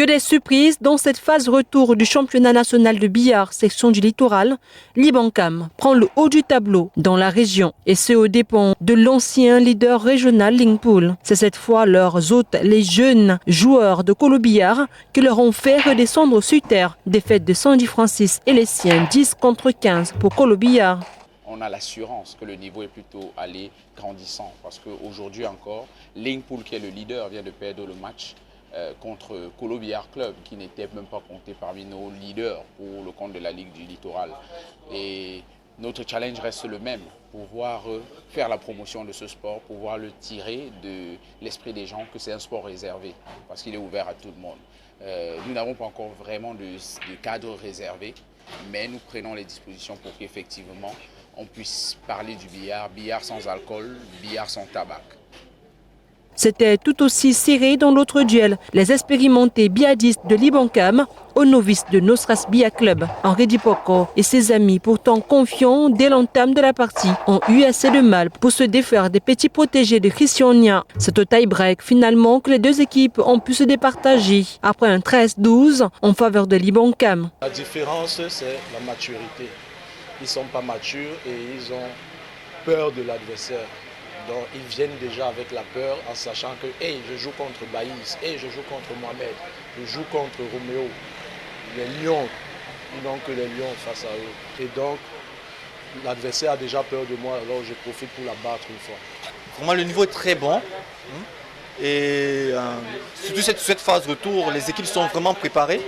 Que des surprises dans cette phase retour du championnat national de billard section du littoral. L'Ibancam prend le haut du tableau dans la région et ce aux dépens de l'ancien leader régional Lingpool. C'est cette fois leurs hôtes, les jeunes joueurs de Colo Billard, qui leur ont fait redescendre sur terre. Défaite de Sandy Francis et les siens 10-15 pour Colo Billard. On a l'assurance que le niveau est plutôt allé grandissant parce qu'aujourd'hui encore, Lingpool qui est le leader vient de perdre le match contre Colo Billard Club qui n'était même pas compté parmi nos leaders pour le compte de la Ligue du Littoral. Et notre challenge reste le même, pouvoir faire la promotion de ce sport, pouvoir le tirer de l'esprit des gens que c'est un sport réservé parce qu'il est ouvert à tout le monde. Nous n'avons pas encore vraiment de cadre réservé, mais nous prenons les dispositions pour qu'effectivement on puisse parler du billard, billard sans alcool, billard sans tabac. C'était tout aussi serré dans l'autre duel. Les expérimentés billardistes de l'Ibancam aux novices de Nostras Billard Club. Henri Dipoko et ses amis, pourtant confiants dès l'entame de la partie, ont eu assez de mal pour se défaire des petits protégés de Christiania. C'est au tie-break finalement que les deux équipes ont pu se départager après un 13-12 en faveur de l'Ibancam. La différence, c'est la maturité. Ils ne sont pas matures et ils ont peur de l'adversaire. Donc ils viennent déjà avec la peur en sachant que hey, je joue contre Baïs, hey, je joue contre Mohamed, je joue contre Roméo. Les lions, ils n'ont que les lions face à eux. Et donc l'adversaire a déjà peur de moi, alors je profite pour la battre une fois. Vraiment le niveau est très bon. Et surtout cette phase retour, les équipes sont vraiment préparées.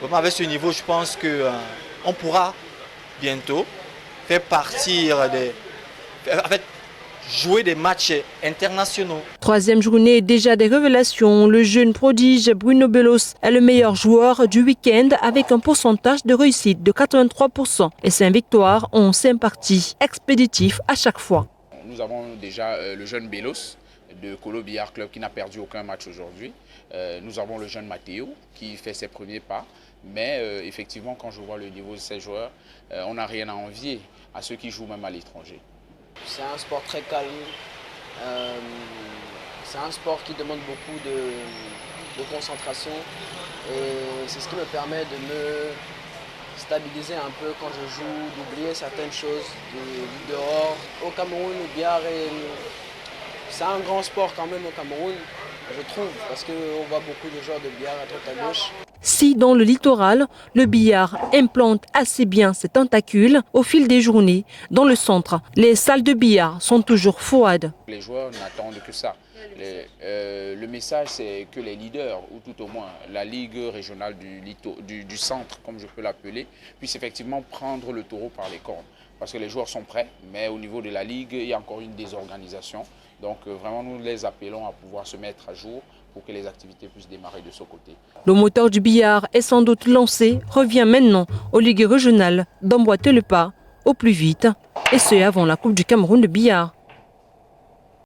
Vraiment avec ce niveau, je pense qu'on pourra bientôt faire partir des... En fait, jouer des matchs internationaux. Troisième journée, déjà des révélations. Le jeune prodige Bruno Belos est le meilleur joueur du week-end avec un pourcentage de réussite de 83%. Et 5 victoires en 5 parties, expéditifs à chaque fois. Nous avons déjà le jeune Belos de Colo Billard Club qui n'a perdu aucun match aujourd'hui. Nous avons le jeune Matteo qui fait ses premiers pas. Mais effectivement, quand je vois le niveau de ces joueurs, on n'a rien à envier à ceux qui jouent même à l'étranger. C'est un sport très calme, c'est un sport qui demande beaucoup de concentration et c'est ce qui me permet de me stabiliser un peu quand je joue, d'oublier certaines choses du dehors. Au Cameroun, le billard, c'est un grand sport quand même au Cameroun, je trouve, parce qu'on voit beaucoup de joueurs de billard à droite à gauche. Si dans le littoral, le billard implante assez bien ses tentacules au fil des journées, dans le centre, les salles de billard sont toujours froides. Les joueurs n'attendent que ça. Le message, c'est que les leaders, ou tout au moins la Ligue régionale du centre, comme je peux l'appeler, puissent effectivement prendre le taureau par les cornes. Parce que les joueurs sont prêts, mais au niveau de la Ligue, il y a encore une désorganisation. Donc vraiment, nous les appelons à pouvoir se mettre à jour pour que les activités puissent démarrer de ce côté. Le moteur du billard est sans doute lancé, revient maintenant aux ligues régionales d'emboîter le pas au plus vite, et ce avant la Coupe du Cameroun de billard.